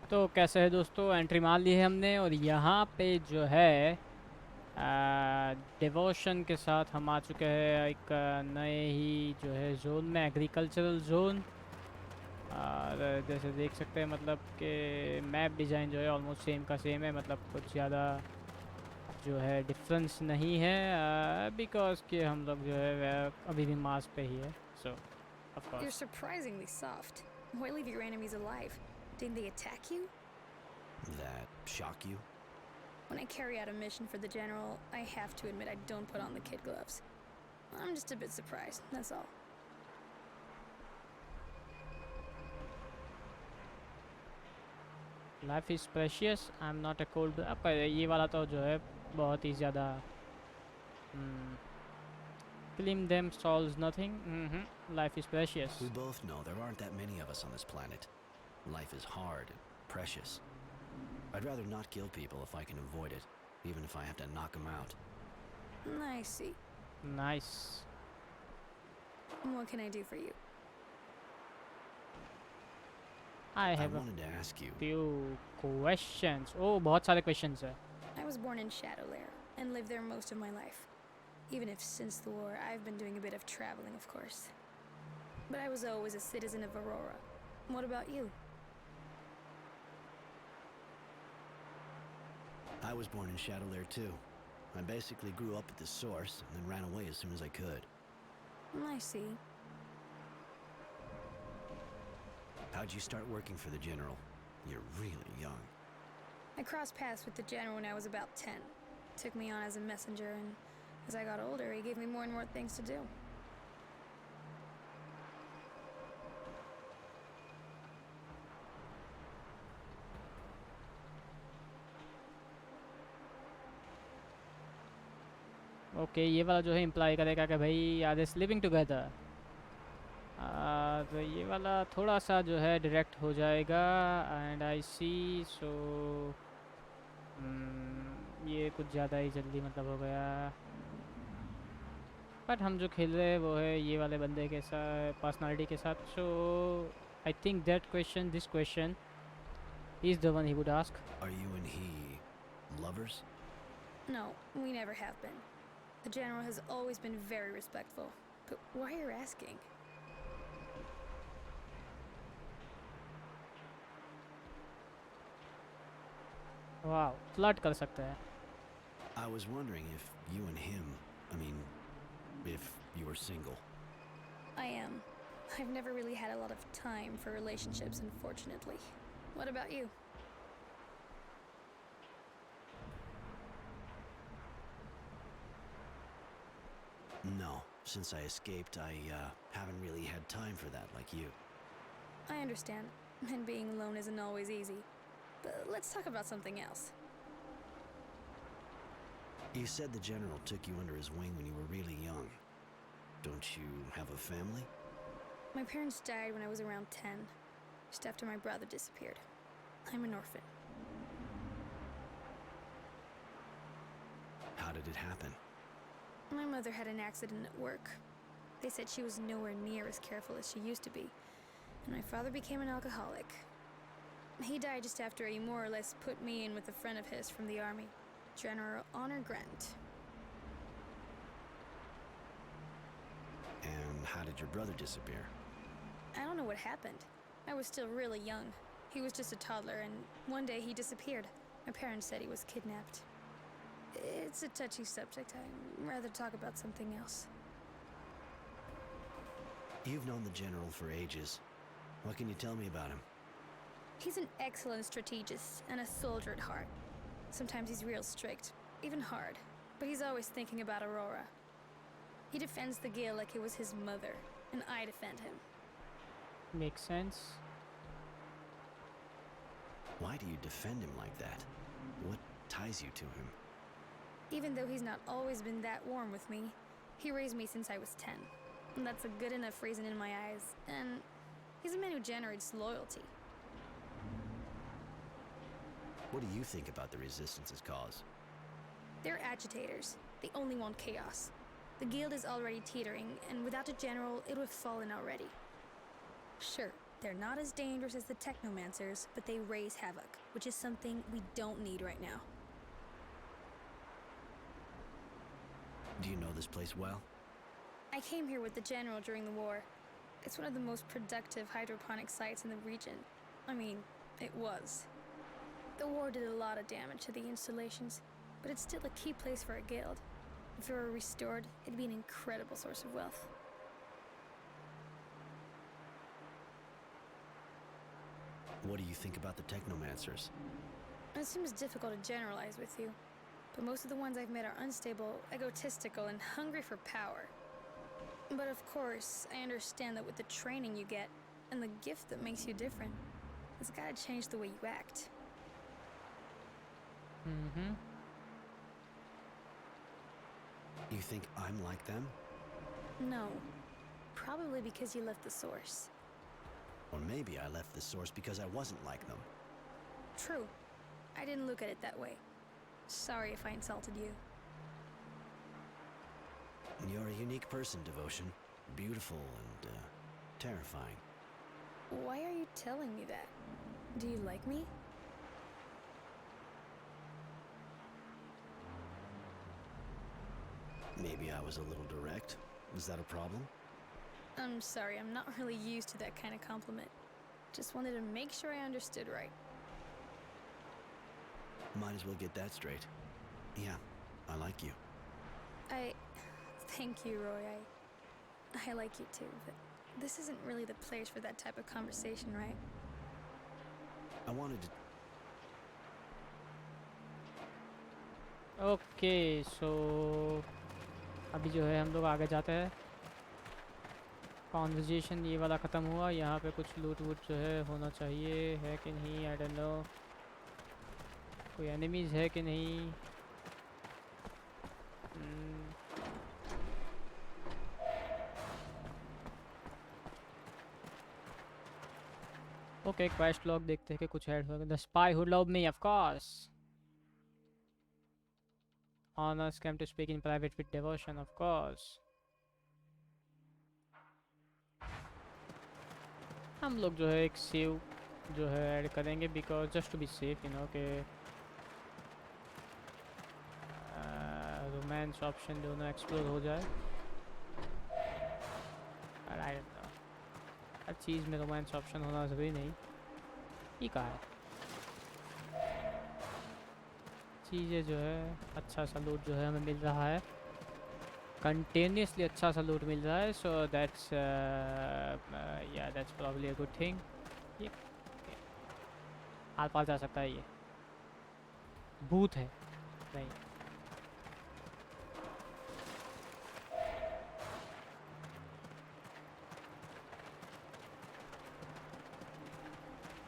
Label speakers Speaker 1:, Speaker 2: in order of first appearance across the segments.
Speaker 1: तो कैसे है दोस्तों, एंट्री मार ली है हमने और यहाँ पे जो है डिवोशन के साथ हम आ चुके हैं एक नए ही जो है जोन में, एग्रीकल्चरल जोन। और जैसे देख सकते हैं मतलब कि मैप डिज़ाइन जो है ऑलमोस्ट सेम का सेम है, मतलब कुछ ज़्यादा जो है डिफरेंस नहीं है बिकॉज कि हम लोग जो है वह अभी भी मार्स पे ही है। सो of
Speaker 2: You're
Speaker 1: course
Speaker 2: surprisingly soft. Why leave your enemies alive? Didn't they attack you?
Speaker 3: That shock you?
Speaker 2: When I carry out a mission for the General, I have to admit I don't put on the kid gloves. I'm just a bit surprised, that's all.
Speaker 1: Life is precious, I am not a cold. पर ये वाला तो जो है बहुत ही ज़्यादा claim them solves nothing. Life is precious.
Speaker 3: We both know there aren't that many of us on this planet. Life is hard and precious. I'd rather not kill people if I can avoid it, even if I have to knock them out.
Speaker 2: I see.
Speaker 1: Nice.
Speaker 2: What can I do for you?
Speaker 1: I
Speaker 3: I
Speaker 1: have a
Speaker 3: wanted to ask you,
Speaker 1: few questions. Oh, बहुत सारे questions है.
Speaker 2: I was born in Shadowlair and lived there most of my life. Even if since the war, I've been doing a bit of traveling, of course. But I was always a citizen of Aurora. What about you?
Speaker 3: I was born in Shadowlair too. I basically grew up at the source and then ran away as soon as I could.
Speaker 2: I see.
Speaker 3: How'd you start working for the General? You're really young.
Speaker 2: I crossed paths with the General when I was about 10. Took me on as a messenger, and as I got older, he gave me more and more things to do.
Speaker 1: Okay ये वाला जो है imply करेगा कि भाई are they sleeping together. तो ये वाला थोड़ा सा जो है डायरेक्ट हो जाएगा एंड आई सी। सो ये कुछ ज़्यादा ही जल्दी मतलब हो गया। बट हम जो खेल रहे हैं वो है ये वाले बंदे के साथ, पर्सनालिटी के साथ। So I think that question, this question is the one he would ask.
Speaker 3: Are you and he lovers?
Speaker 2: No, we never have been. The General has always been very respectful. But why you're asking?
Speaker 1: वाह, flirt कर सकते हैं।
Speaker 3: I was wondering if you and him, if you were single.
Speaker 2: I am. I've never really had a lot of time for relationships, unfortunately. What about you?
Speaker 3: No, since I escaped, I haven't really had time for that like you.
Speaker 2: I understand. And being alone isn't always easy. But let's talk about something else.
Speaker 3: You said the General took you under his wing when you were really young. Don't you have a family?
Speaker 2: My parents died when I was around 10, just after my brother disappeared. I'm an orphan.
Speaker 3: How did it happen?
Speaker 2: My mother had an accident at work. They said she was nowhere near as careful as she used to be, and my father became an alcoholic. He died just after he more or less put me in with a friend of his from the army, General Honor Grant.
Speaker 3: And how did your brother disappear?
Speaker 2: I don't know what happened. I was still really young. He was just a toddler, and one day he disappeared. My parents said he was kidnapped. It's a touchy subject. I'd rather talk about something else.
Speaker 3: You've known the General for ages. What can you tell me about him?
Speaker 2: He's an excellent strategist and a soldier at heart. Sometimes he's real strict, even hard, but he's always thinking about Aurora. He defends the Gale like it was his mother, and I defend him.
Speaker 1: Makes sense.
Speaker 3: Why do you defend him like that? What ties you to him?
Speaker 2: Even though he's not always been that warm with me, he raised me since I was 10. And that's a good enough reason in my eyes, and he's a man who generates loyalty.
Speaker 3: What do you think about the Resistance's cause?
Speaker 2: They're agitators. They only want chaos. The guild is already teetering, and without a general, it would have fallen already. Sure, They're not as dangerous as the technomancers, but they raise havoc, which is something we don't need right now.
Speaker 3: Do you know this place well?
Speaker 2: I came here with the general during the war. It's one of the most productive hydroponic sites in the region. I mean, it was. The war did a lot of damage to the installations, but it's still a key place for a guild. If it were restored, it'd be an incredible source of wealth.
Speaker 3: What do you think about the technomancers?
Speaker 2: It seems difficult to generalize with you, but most of the ones I've met are unstable, egotistical, and hungry for power. But of course, I understand that with the training you get, and the gift that makes you different, it's gotta change the way you act.
Speaker 1: Mm-hmm.
Speaker 3: You think I'm like them?
Speaker 2: No. Probably because you left the source.
Speaker 3: Or maybe I left the source because I wasn't like them.
Speaker 2: True. I didn't look at it that way. Sorry if I insulted you.
Speaker 3: You're a unique person, Devotion. Beautiful and, terrifying.
Speaker 2: Why are you telling me that? Do you like me?
Speaker 3: Maybe I was a little direct. Is that a problem?
Speaker 2: I'm sorry, I'm not really used to that kind of compliment. Just wanted to make sure I understood right.
Speaker 3: Might as well get that straight. Yeah, I like you.
Speaker 2: Thank you, Roy. I like you too, but this isn't really the place for that type of conversation, right?
Speaker 3: I wanted to...
Speaker 1: okay so अभी जो है हम लोग आगे जाते हैं. Conversation ये वाला ख़त्म हुआ. यहाँ पे कुछ लूट वूट जो है होना चाहिए, है कि नहीं, आई डोंट नो. कोई एनिमीज़ है कि नहीं. ओके क्वेस्ट लॉग देखते हैं कि कुछ ऐड होगा. The spy who loved me of course. Honors came to speak in private with devotion, of course. हम लोग जो है एक सेव जो है ऐड करेंगे because just to be safe, you know के रोमांस ऑप्शन दोनों एक्सप्लोर हो जाए. आई डोंट नो, हर चीज़ में रोमांस ऑप्शन होना ज़रूरी नहीं. ये कहा है चीज़ें जो है अच्छा सा लूट जो है हमें मिल रहा है. कंटिन्यूसली अच्छा सा लूट मिल रहा है. सो दैट्स या that's probably a good thing. ये आर पार जा सकता है. ये भूत है नहीं.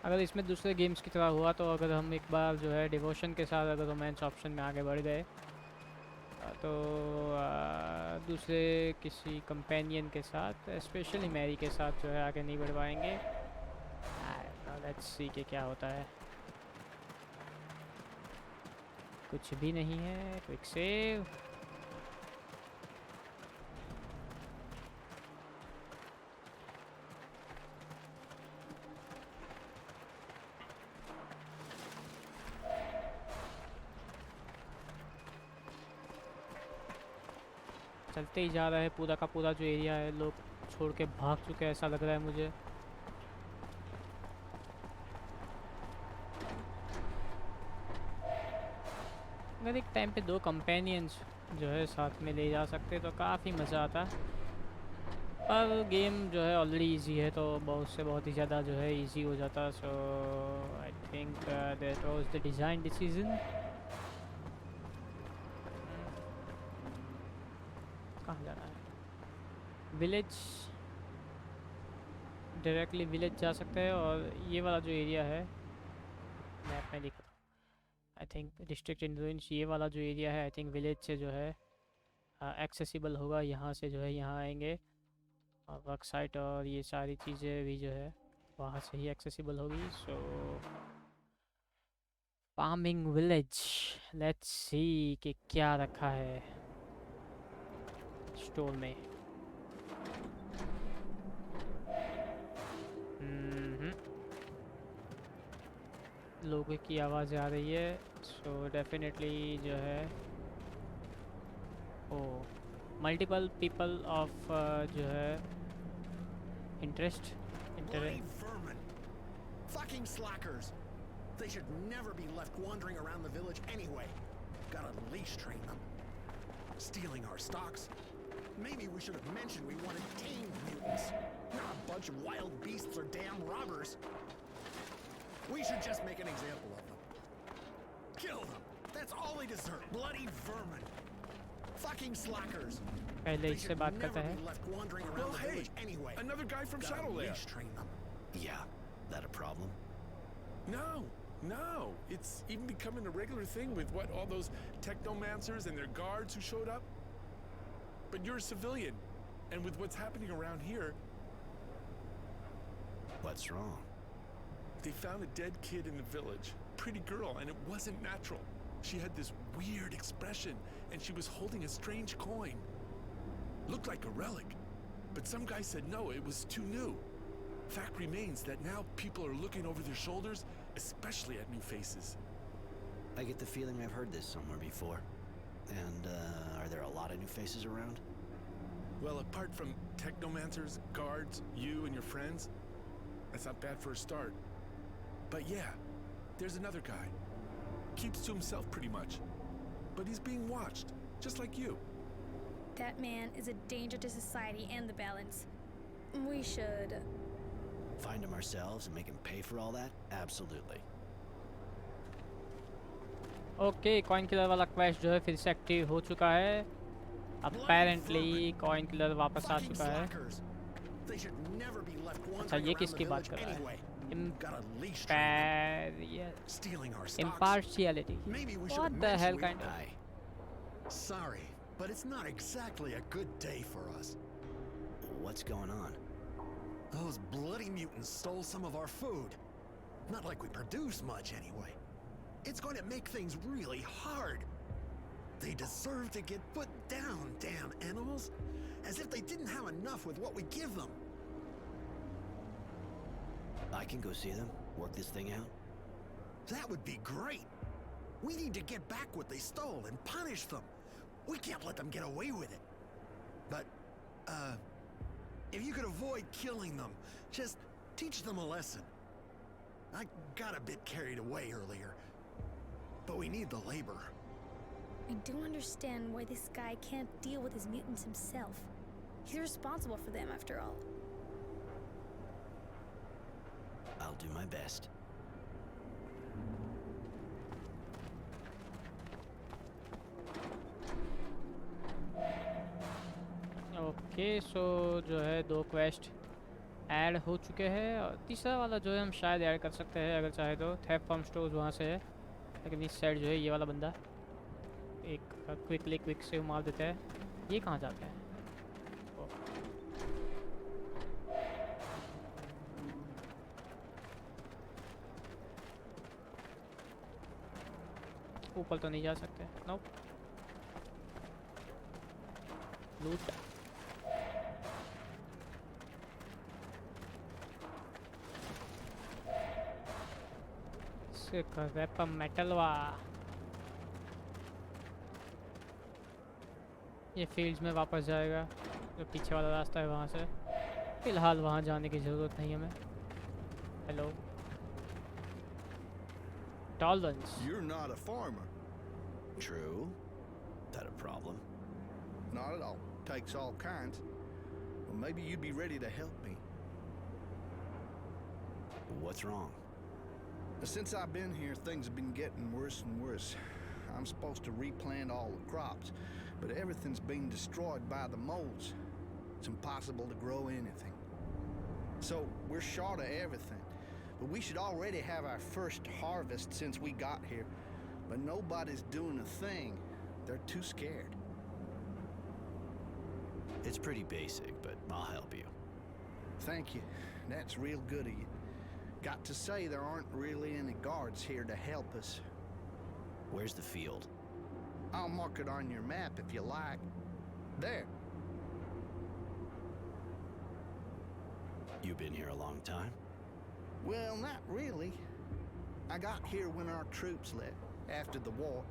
Speaker 1: अगर इसमें दूसरे गेम्स की तरह हुआ तो अगर हम एक बार जो है डिवोशन के साथ अगर रोमांस ऑप्शन में आगे बढ़ गए तो दूसरे किसी कंपेनियन के साथ, स्पेशली मैरी के साथ जो है आगे नहीं बढ़ पाएंगे. लेट्स सी कि क्या होता है. कुछ भी नहीं है. Quick save. चलते ही जा रहा है. पूरा का पूरा जो एरिया है लोग छोड़ के भाग चुके हैं ऐसा लग रहा है मुझे. अगर एक टाइम पे 2 कंपेनियंस जो है साथ में ले जा सकते तो काफ़ी मज़ा आता. पर गेम जो है ऑलरेडी इजी है तो बहुत से बहुत ही ज़्यादा जो है इजी हो जाता. So I think that was the design decision. कहाँ जाना है? विलेज. डायरेक्टली विलेज जा सकते हैं. और ये वाला जो एरिया है मैप में लिखा, I think district in ruins. ये वाला जो एरिया है आई थिंक विलेज से जो है एक्सेसिबल होगा. यहाँ से जो है यहाँ आएंगे और वर्क साइट और ये सारी चीज़ें भी जो है वहाँ से ही एक्सेसिबल होगी. सो फार्मिंग विलेज. लेट्स सी कि क्या रखा है स्टोर में. हम्म लोगों की आवाज़ आ रही है, सो डेफिनेटली जो है ओ मल्टीपल पीपल ऑफ जो है interest
Speaker 4: Bloody vermin! Fucking slackers! They should never be left wandering around the village anyway. Gotta leash train them. Stealing our stocks. Maybe we should have mentioned we wanted tamed mutants, not a bunch of wild beasts or damn robbers. We should just make an example of them. Kill them! That's all they deserve. Bloody vermin! Fucking slackers!
Speaker 1: पहले
Speaker 4: They
Speaker 1: इससे
Speaker 4: should
Speaker 1: बात
Speaker 4: never
Speaker 1: करता है
Speaker 4: be left wandering around
Speaker 5: Well,
Speaker 4: the
Speaker 5: hey,
Speaker 4: village anyway.
Speaker 5: another guy from
Speaker 4: Gotta
Speaker 5: Shadowland.
Speaker 4: leash train them.
Speaker 3: Yeah, that a problem?
Speaker 5: No. It's even becoming a regular thing with all those technomancers and their guards who showed up. But you're a civilian, and with what's happening around here,
Speaker 3: What's wrong?
Speaker 5: they found a dead kid in the village. Pretty girl, and it wasn't natural. She had this weird expression, and she was holding a strange coin. Looked like a relic, but some guy said no, it was too new. Fact remains that now people are looking over their shoulders, especially at new faces.
Speaker 3: I get the feeling I've heard this somewhere before. And, are there a lot of new faces around?
Speaker 5: Well, apart from technomancers, guards, you and your friends, that's not bad for a start. But yeah, there's another guy. Keeps to himself pretty much. But he's being watched, just like you.
Speaker 2: That man is a danger to society and the balance. We should.
Speaker 3: Find him ourselves and make him pay for all that? Absolutely.
Speaker 1: Okay coin killer वाला quest जो है फिर से active हो चुका है। Apparently coin killer वापस आ
Speaker 4: Fucking
Speaker 1: चुका है।
Speaker 4: slackers. They should never be left
Speaker 1: अच्छा
Speaker 4: wandering
Speaker 1: ये
Speaker 4: around the
Speaker 1: किसकी बात
Speaker 4: village
Speaker 1: कर रहा है?
Speaker 4: anyway. Gotta leash train them. Stealing our stocks.
Speaker 1: Impartiality.
Speaker 4: Maybe we should
Speaker 1: What
Speaker 4: have
Speaker 1: the hell
Speaker 4: mentioned
Speaker 1: kind of?
Speaker 3: Aye.
Speaker 4: Sorry, but it's not exactly a good day for us.
Speaker 3: What's going on?
Speaker 4: Those bloody mutants stole some of our food. Not like we produce much anyway. It's going to make things really hard. They deserve to get put down, damn animals. As if they didn't have enough with what we give them.
Speaker 3: I can go see them, work this thing out.
Speaker 4: That would be great. We need to get back what they stole and punish them. We can't let them get away with it. But, if you could avoid killing them, just teach them a lesson. I got a bit carried away earlier. But we need the labor.
Speaker 2: I don't understand why this guy can't deal with his mutants himself. He's responsible for them after all.
Speaker 3: I'll do my best.
Speaker 1: Okay so जो है 2 quest add हो चुके हैं और तीसरा वाला जो है हम शायद ऐड कर सकते हैं अगर चाहे तो। थेफ्ट फ्रॉम स्टोर्स वहाँ से है, लेकिन इस साइड जो है ये वाला बंदा एक क्विक से मार देता है। ये कहाँ जाता है? ऊपर तो नहीं जा सकते। नो लूट से कर रैप मेटल वा। ये फील्ड्स में वापस जाएगा, जो पीछे वाला रास्ता है वहाँ से। फ़िलहाल वहाँ जाने की ज़रूरत नहीं हमें। Hello tolerance.
Speaker 6: You're not a farmer.
Speaker 3: True. That a problem?
Speaker 6: Not at all. Takes all kinds. Well, maybe you'd be ready to help me.
Speaker 3: What's wrong?
Speaker 6: Since I've been here, things have been getting worse and worse. I'm supposed to replant all the crops, but everything's being destroyed by the molds. It's impossible to grow anything. So we're short of everything. But we should already have our first harvest since we got here. But nobody's doing a thing. They're too scared.
Speaker 3: It's pretty basic, but I'll help you.
Speaker 6: Thank you. That's real good of you. Got to say, there aren't really any guards here to help us.
Speaker 3: Where's the field?
Speaker 6: I'll mark it on your map if you like. There.
Speaker 3: You been here a long time?
Speaker 6: Well, not really. I got here when our troops left, after the war.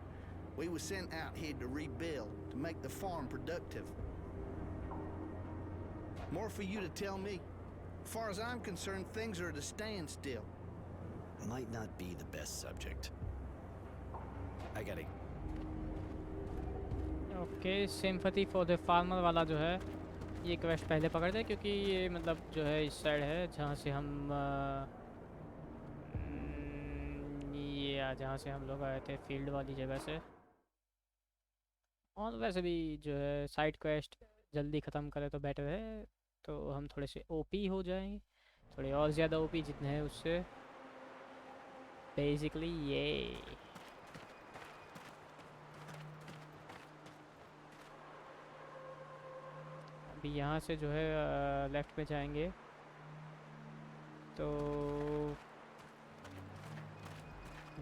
Speaker 6: We were sent out here to rebuild, to make the farm productive. More for you to tell me. As far as I'm concerned, things are at a standstill.
Speaker 3: Might not be the best subject. I gotta...
Speaker 1: okay sympathy for the farmer वाला जो है ये quest पहले पकड़ते हैं क्योंकि ये मतलब जो है इस साइड है जहाँ से हम ये जहाँ से हम लोग आए थे फील्ड वाली जगह से। और वैसे भी जो है साइड क्वेस्ट जल्दी ख़त्म करें तो बेटर है, तो हम थोड़े से ओपी हो जाएंगे, थोड़े और ज़्यादा ओपी जितने हैं उससे बेसिकली ये। अभी यहाँ से जो है लेफ़्ट में जाएंगे तो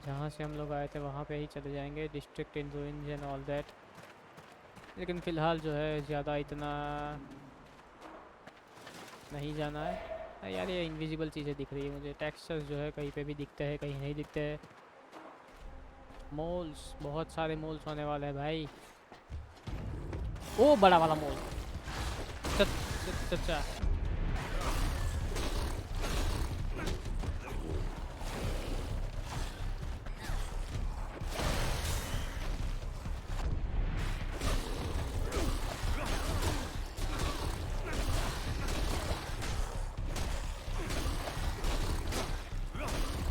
Speaker 1: जहाँ से हम लोग आए थे वहाँ पे ही चले जाएंगे, district in ruins and all that. लेकिन फ़िलहाल जो है ज़्यादा इतना नहीं जाना है। यार ये इनविजिबल चीज़ें दिख रही है मुझे, टेक्सचर्स जो है कहीं पे भी दिखते हैं कहीं नहीं दिखते हैं। मॉल्स, बहुत सारे मॉल्स होने वाले हैं भाई। ओ बड़ा वाला मॉल, अच्छा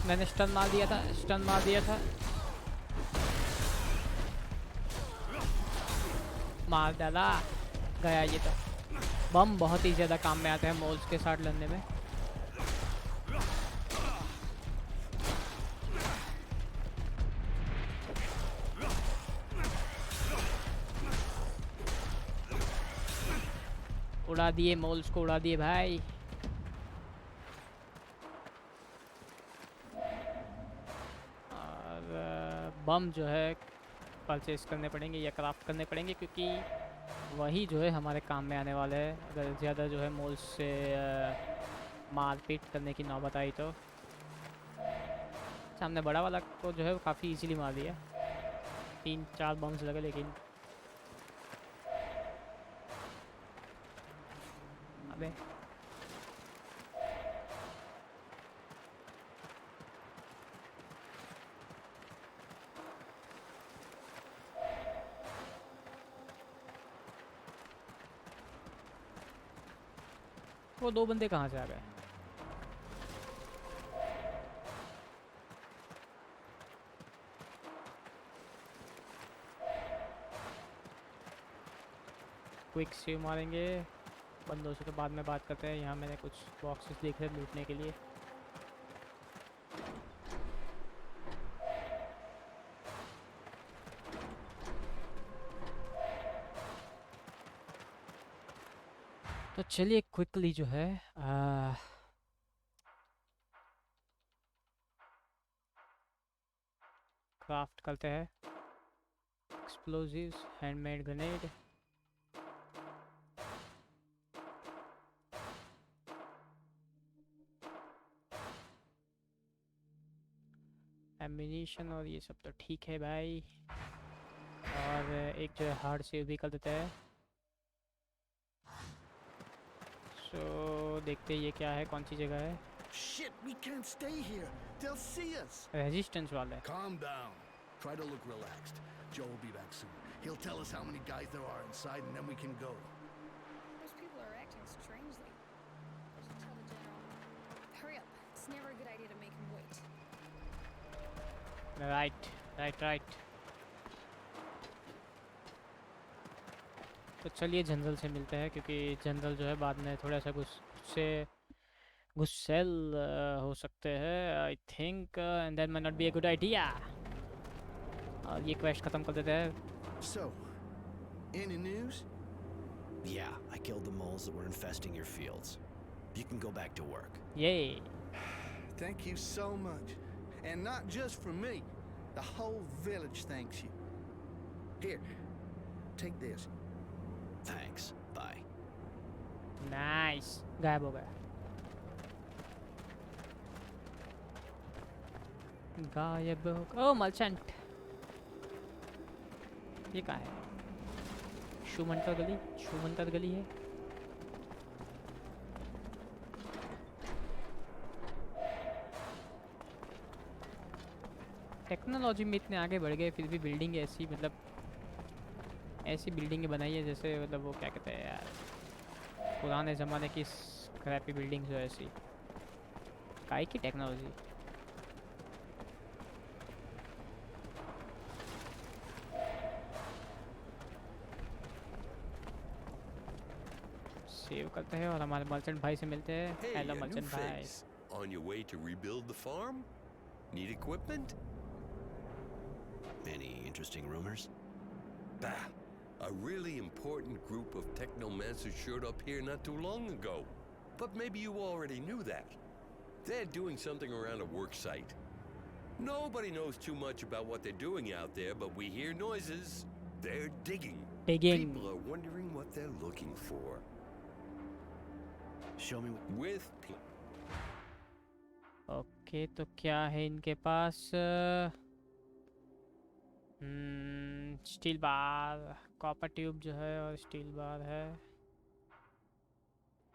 Speaker 1: मैंने स्टन मार दिया था, मार डाला गया। ये तो बम बहुत ही ज़्यादा काम में आते हैं मॉल्स के साथ लड़ने में। उड़ा दिए मॉल्स को, उड़ा दिए भाई। और बम जो है परचेस करने पड़ेंगे या क्राफ्ट करने पड़ेंगे क्योंकि वही जो है हमारे काम में आने वाले हैं अगर ज़्यादा जो है मॉल्स से मारपीट करने की नौबत आई तो। सामने बड़ा वाला को जो है काफ़ी इजीली मार दिया, 3-4 बम्स लगे लेकिन अबे वो 2 बंदे कहाँ से आ गए? क्विक सेव मारेंगे बंदों से तो बाद में बात करते हैं। यहाँ मैंने कुछ बॉक्सेस देख रहे लूटने के लिए। तो चलिए क्विकली जो है क्राफ्ट करते हैं। एक्सप्लोजिव्स, हैंडमेड ग्रेनेड, एम्यूनिशन और ये सब तो ठीक है भाई। और एक जो है हार्ड सेव भी कर देते हैं। तो देखते हैं ये क्या है, कौन सी जगह है।
Speaker 6: Shit, we can't stay here. They'll see us.
Speaker 1: Resistance वाले।
Speaker 6: Calm down. Try to look relaxed. Joe will be back soon. He'll tell us how many guys there are inside, and then we can go.
Speaker 2: Those people are acting strangely. I should tell the general. Hurry up. It's never a good idea to make him wait.
Speaker 1: Right. तो चलिए general से मिलते हैं क्योंकि general जो है बाद में थोड़ा सा गुस्सेल हो सकते हैं I think, and that might not be a good idea. और ये क्वेस्ट ख़त्म कर देते हैं।
Speaker 6: So, any news?
Speaker 3: Yeah, I killed the moles that were infesting your fields. You can go back to work.
Speaker 1: Yay!
Speaker 6: Thank you so much. And not just for me. The whole village thanks you. Here, take this.
Speaker 3: Thanks. Bye.
Speaker 1: Nice, गायब हो गया। गायब हो। ओ merchant, ये कहाँ है? शुमंतर गली है। टेक्नोलॉजी में इतने आगे बढ़ गए, फिर भी बिल्डिंग ऐसी, मतलब ऐसी बिल्डिंगें बनाई है जैसे, मतलब वो क्या कहते हैं यार, पुराने ज़माने की स्क्रैपी बिल्डिंग्स हो ऐसी। काहे की टेक्नोलॉजी। सेव करते हैं और हमारे मर्चेंट भाई से मिलते हैं।
Speaker 7: Hey,
Speaker 1: hello
Speaker 7: a new
Speaker 1: merchant भाई।
Speaker 7: face. On your way to rebuild the farm? Need equipment?
Speaker 3: Any interesting rumors?
Speaker 7: Bah! A really important group of technomancers showed up here not too long ago. But maybe you already knew that. They're doing something around a work site. Nobody knows too much about what they're doing out there, but we hear noises. They're digging.
Speaker 1: Digging.
Speaker 7: People are wondering what they're looking for.
Speaker 3: Show me.
Speaker 7: With
Speaker 1: okay, तो क्या है इनके पास? Steel bar, copper tube जो है, और steel bar है।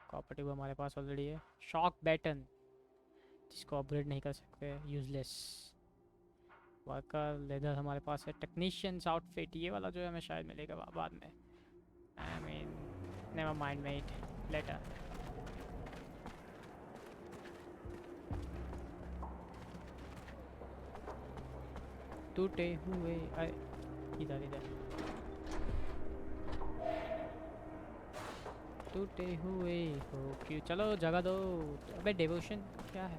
Speaker 1: Copper tube हमारे पास already है। शॉक बैटन, जिसको अपग्रेड नहीं कर सकते, यूजलेस। वर्कर लेदर हमारे पास है। टेक्नीशियंस आउटफिट, ये वाला जो है हमें शायद मिलेगा बाद में। I mean never mind mate, later. टूटे हुए, इधर इधर टूटे हुए हो क्यों। चलो जगह दो। अबे डिवोशन क्या है?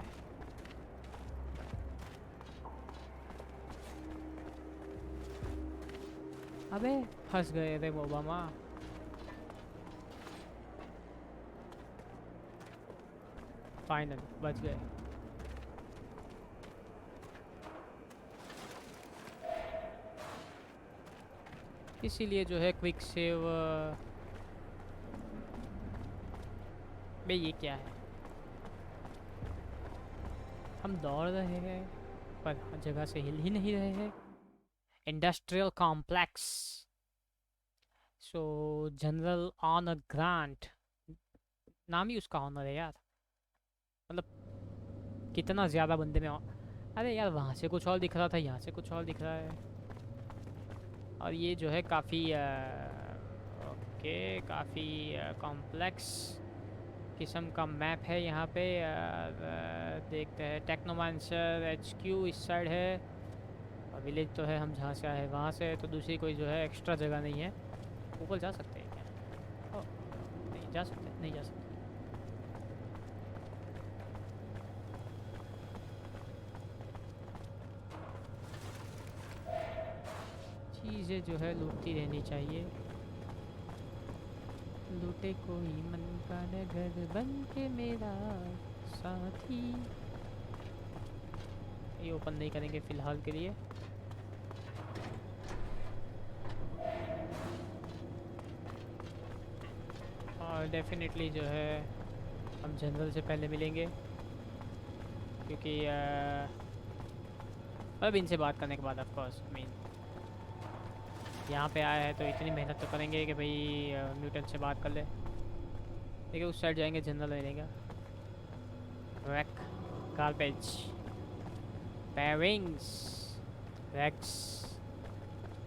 Speaker 1: अबे फंस गए रे ओबामा। फाइनल बच गए। इसीलिए जो है क्विक सेव। बे ये क्या है? हम दौड़ रहे हैं पर जगह से हिल ही नहीं रहे हैं। Industrial complex, so general on a grant, नाम ही उसका ऑनर है यार। मतलब कितना ज़्यादा बंदे में अरे यार, वहाँ से कुछ और दिख रहा था, यहाँ से कुछ और दिख रहा है। और ये जो है काफ़ी ओके, काफ़ी कॉम्प्लेक्स किस्म का मैप है यहाँ पे। देखते हैं। टेक्नोमांसर HQ इस साइड है, और विलेज तो है हम जहाँ से आए वहाँ से, तो दूसरी कोई जो है एक्स्ट्रा जगह नहीं है। ऊपर जा सकते हैं क्या? ओह नहीं जा सकते, नहीं जा सकते। चीज़ें जो है लूटती रहनी चाहिए। लूटे कोई मन का नगर बन के मेरा साथी। ये ओपन नहीं करेंगे फ़िलहाल के लिए। और डेफिनेटली जो है हम जनरल से पहले मिलेंगे, क्योंकि अब इनसे बात करने के बाद ऑफ कोर्स मीन यहाँ पे आया है तो इतनी मेहनत तो करेंगे कि भाई म्यूटेंट से बात कर ले। देखिए उस साइड जाएंगे, जनरल मिलेगा। रैक, गार्बेज, बेयरिंग्स, रैक्स,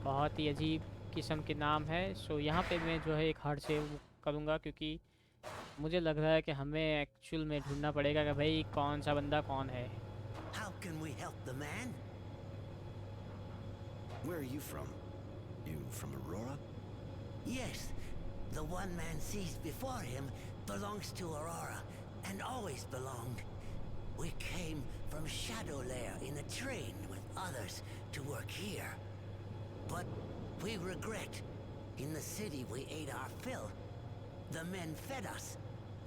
Speaker 1: बहुत ही अजीब किस्म के नाम है। सो यहाँ पे मैं जो है एक हार्ड सेव करूँगा, क्योंकि मुझे लग रहा है कि हमें एक्चुअल में ढूंढना पड़ेगा कि भाई कौन सा बंदा कौन है।
Speaker 8: How can we help the man?
Speaker 3: Where are you from? You from Aurora?
Speaker 8: Yes, the one man sees before him belongs to Aurora, and always belonged. We came from Shadowlair in a train with others to work here. But we regret. In the city we ate our fill. The men fed us.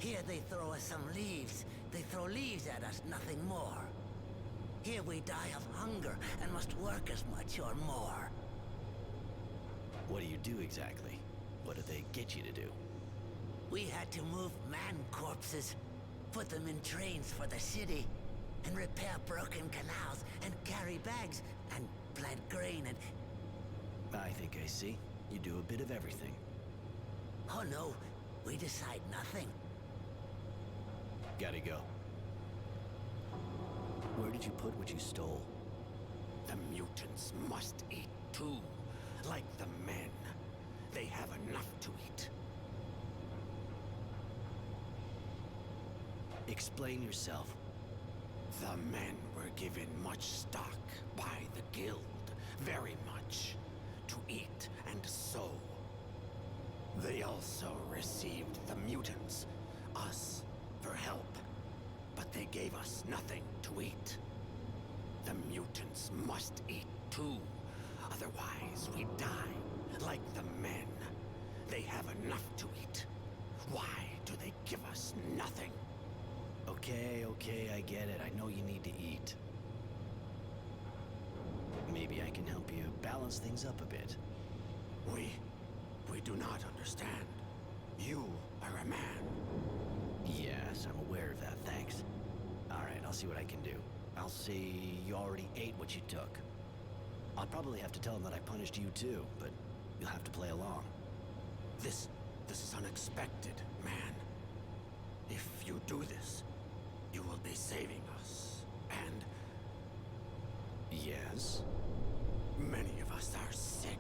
Speaker 8: Here they throw us some leaves. They throw leaves at us, nothing more. Here we die of hunger and must work as much or more.
Speaker 3: What do you do exactly? What did they get you to do?
Speaker 8: We had to move man corpses, put them in trains for the city, and repair broken canals and carry carry bags and plant grain and...
Speaker 3: I think I see. You do a bit of everything.
Speaker 8: Oh no, we decide nothing.
Speaker 3: Gotta go. Where did you put what you stole?
Speaker 9: The mutants must eat too, like the men. They have enough to eat.
Speaker 3: Explain yourself.
Speaker 9: The men were given much stock by the guild, very much, to eat and sow. They also received the mutants, us, for help, but they gave us nothing to eat. The mutants must eat too, otherwise we die, like the men. They have enough to eat. Why do they give us nothing?
Speaker 3: Okay, I get it. I know you need to eat. Maybe I can help you balance things up a bit.
Speaker 9: We do not understand. You are a man.
Speaker 3: Yes, I'm aware of that, thanks. Alright, I'll see what I can do. I'll say you already ate what you took. I'll probably have to tell them that I punished you too, but you'll have to play along.
Speaker 9: This is unexpected, man. If you do this, you will be saving us. And
Speaker 3: Yes?
Speaker 9: many of us are sick,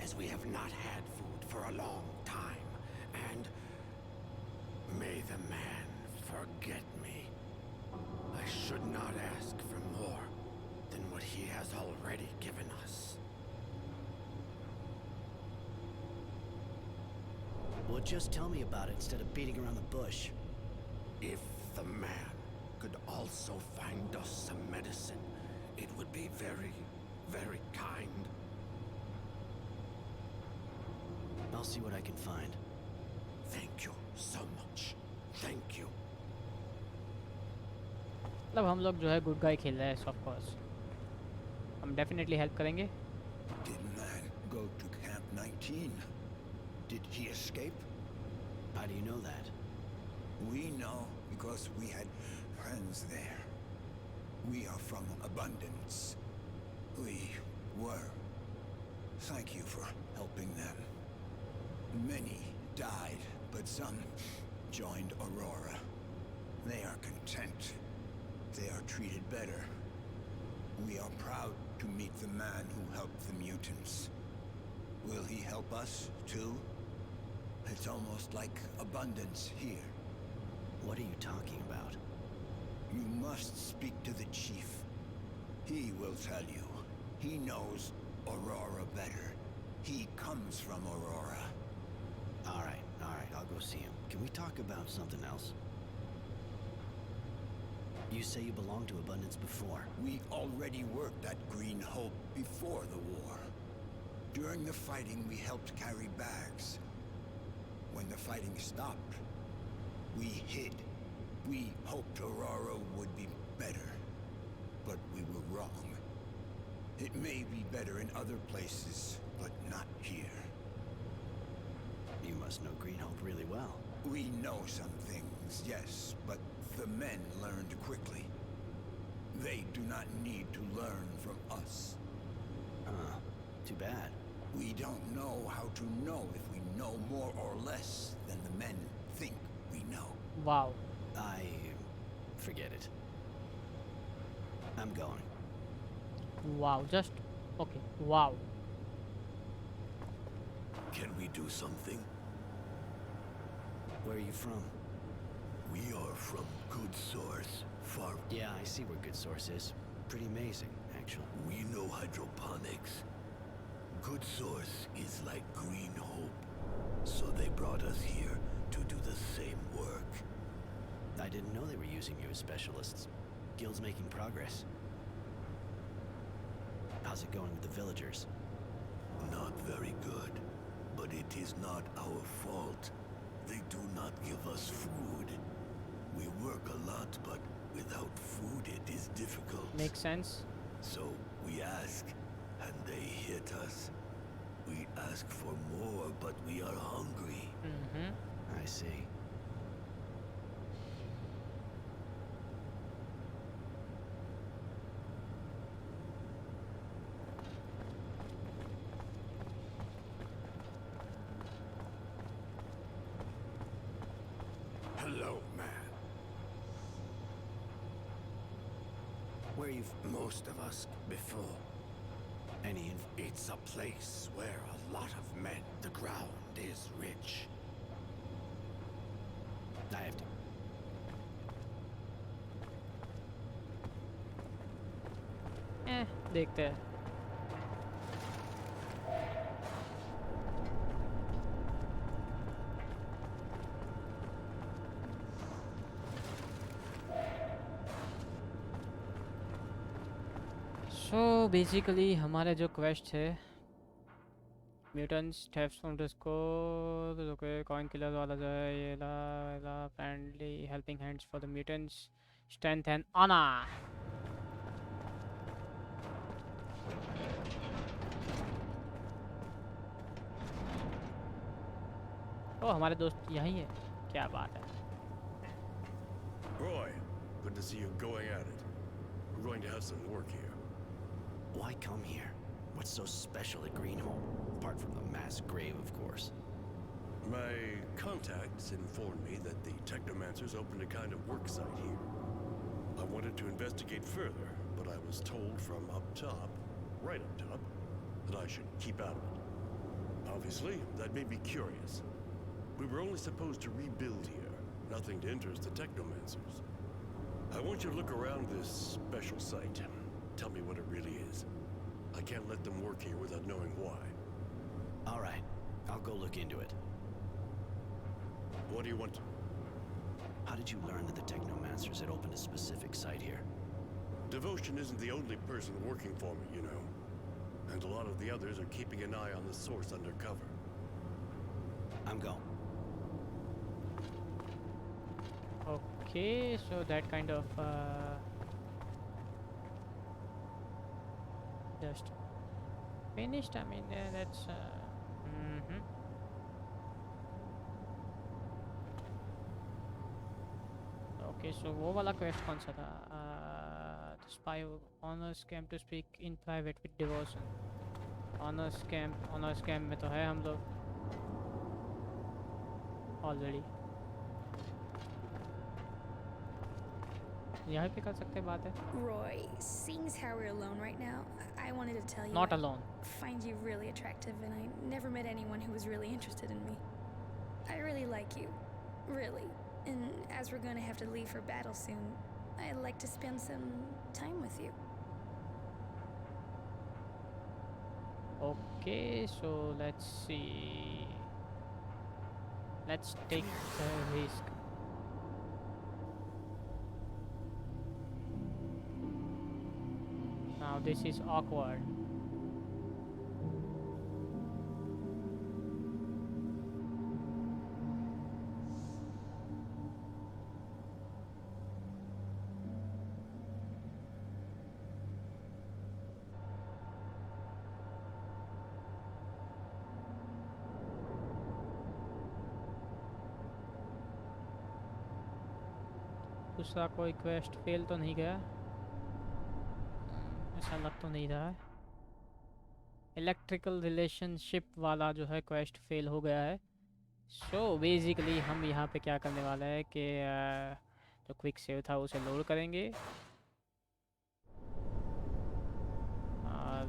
Speaker 9: as we have not had food for a long time. And may the man forget me. I should not ask for more than what he has already given us.
Speaker 3: Well, just tell me about it instead of beating around the bush.
Speaker 9: If the man could also find us some medicine, it would be very, very kind.
Speaker 3: I'll see what I can find.
Speaker 9: Thank you so much. Thank you.
Speaker 1: मतलब हम लोग जो है good guy खेल रहे हैं of course हम definitely help करेंगे
Speaker 10: Did man go to Camp 19? Did he escape?
Speaker 3: How do you know that?
Speaker 10: We know because we had friends there. We are from Abundance. We were. Thank you for helping them. Many died, but some joined Aurora. They are content. They are treated better. We are proud to meet the man who helped the mutants. Will he help us, too? It's almost like Abundance here.
Speaker 3: What are you talking about?
Speaker 10: You must speak to the chief. He will tell you. He knows Aurora better. He comes from Aurora.
Speaker 3: Alright, I'll go see him. Can we talk about something else? You say you belonged to Abundance before.
Speaker 10: We already worked at Green Hope before the war. During the fighting, we helped carry bags. When the fighting stopped, we hid. We hoped Aurora would be better, but we were wrong. It may be better in other places, but not here.
Speaker 3: You must know Green Hope really well.
Speaker 10: We know some things, yes, but the men learned quickly. They do not need to learn from us.
Speaker 3: Too bad.
Speaker 10: We don't know how to know if we know more or less than the men think we know.
Speaker 1: Wow
Speaker 3: Forget it. I'm going.
Speaker 1: Wow just okay wow
Speaker 9: Can we do something?
Speaker 3: Where are you from?
Speaker 9: We are from Good Source, far...
Speaker 3: Yeah, I see where Good Source is. Pretty amazing, actually.
Speaker 9: We know hydroponics. Good Source is like Green Hope, so they brought us here to do the same work.
Speaker 3: I didn't know they were using you as specialists. Guild's making progress. How's it going with the villagers?
Speaker 9: Not very good, but it is not our fault. They do not give us food. We work a lot, but without food it is difficult.
Speaker 1: Make sense
Speaker 9: So we ask, and they hit us. We ask for more, but we are hungry.
Speaker 3: I see. where you've...
Speaker 9: Most of us before.
Speaker 3: Any
Speaker 9: It's a place where a lot of men. The ground is rich.
Speaker 3: I have to...
Speaker 1: देखते हैं. So basically हमारे जो quest है mutants thefts from Discord okay coin killer वाला जो है ये ला friendly helping hands for the mutants strength and honour. ओ हमारे दोस्त यहीं है. क्या बात है.
Speaker 5: Roy, good to see you going at it. We're going to have some work here.
Speaker 3: Why come here? What's so special at Greenholm? Apart from the mass grave, of course.
Speaker 5: My contacts informed me that the Technomancers opened a kind of work site here. I wanted to investigate further, but I was told from up top, right up top, that I should keep out of it. Obviously, that made me curious. We were only supposed to rebuild here, nothing to interest the Technomancers. I want you to look around this special site. Tell me what it really is. I can't let them work here without knowing why.
Speaker 3: All right, I'll go look into it.
Speaker 5: What do you want to...
Speaker 3: How did you learn that the Technomancers had opened a specific site here?
Speaker 5: Devotion isn't the only person working for me, you know. And a lot of the others are keeping an eye on the source undercover.
Speaker 3: I'm going.
Speaker 1: Okay, so that kind of just finished. I mean, that's okay. So वो वाला quest कौन सा था? The spy honors camp to speak in private with devotion. Honors camp में तो है हम लोग already. यहाँ पे कर सकते बात है.
Speaker 2: Roy, seeing as how we're alone right now, I wanted to tell you
Speaker 1: Not
Speaker 2: I
Speaker 1: alone.
Speaker 2: find you really attractive, and I never met anyone who was really interested in me. I really like you, really. And as we're going to have to leave for battle soon, I'd like to spend some time with you.
Speaker 1: Okay, so let's see. Let's take the risk. Now this is awkward. दूसरा कोई quest fail तो नहीं गया, ऐसा लग तो नहीं रहा है. इलेक्ट्रिकल रिलेशनशिप वाला जो है क्वेस्ट फेल हो गया है. सो बेसिकली हम यहाँ पे क्या करने वाला है कि जो क्विक सेव था उसे लोड करेंगे और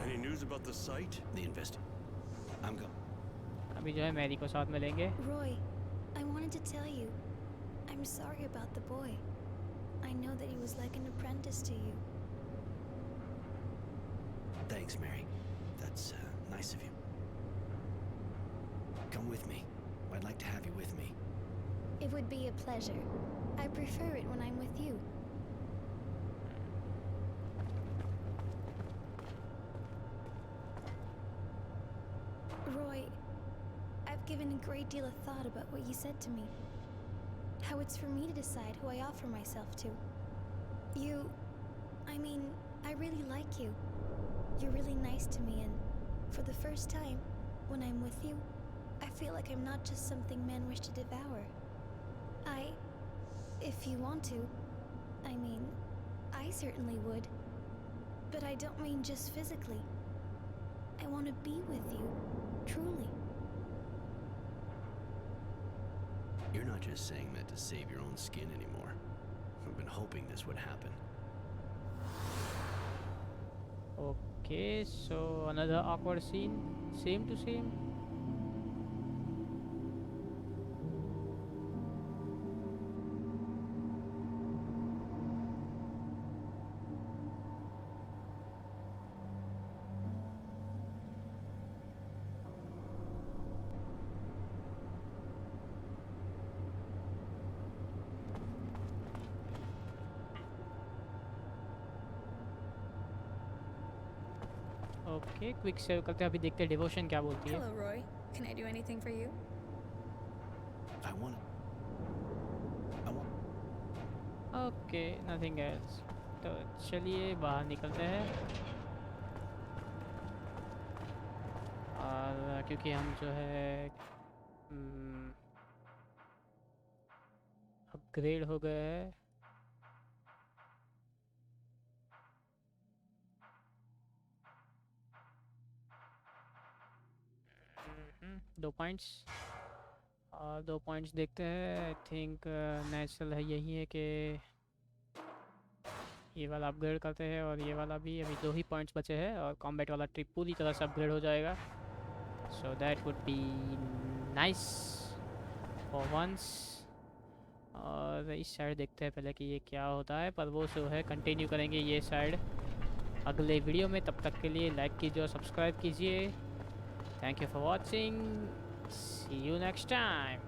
Speaker 5: Any news about the site?
Speaker 3: The investing. I'm going.
Speaker 1: अभी जो है मैरी को साथ में लेंगे.
Speaker 2: Roy, I wanted to tell you, I'm sorry about the boy. I know that he was like an apprentice to you.
Speaker 3: Thanks, Mary. That's nice of you. Come with me. I'd like to have you with me.
Speaker 2: It would be a pleasure. I prefer it when I'm with you. Roy, I've given a great deal of thought about what you said to me. How it's for me to decide who I offer myself to. I really like you. You're really nice to me, and for the first time, when I'm with you, I feel like I'm not just something men wish to devour. If you want to, I certainly would. But I don't mean just physically. I want to be with you, truly.
Speaker 3: You're not just saying that to save your own skin anymore. I've been hoping this would happen.
Speaker 1: Okay, so another awkward scene, same to same. Okay, quick save करते हैं, अभी देखते हैं devotion क्या बोलती है.
Speaker 2: Hello, Roy. Can I do anything for you?
Speaker 3: I want
Speaker 1: okay, nothing else. तो चलिए बाहर निकलते हैं. और क्योंकि हम जो है अपग्रेड हो गए हैं. दो पॉइंट्स, और 2 पॉइंट्स देखते हैं. आई थिंक नेचुरल है यही है कि ये वाला अपग्रेड करते हैं और ये वाला भी. अभी 2 ही पॉइंट्स बचे हैं और कॉम्बैट वाला ट्रिप पूरी तरह से अपग्रेड हो जाएगा. So that would be nice for once. और इस साइड देखते हैं पहले कि ये क्या होता है, पर वो जो है कंटिन्यू करेंगे ये साइड अगले वीडियो में. तब तक के लिए लाइक कीजिए और सब्सक्राइब कीजिए. Thank you for watching. See you next time.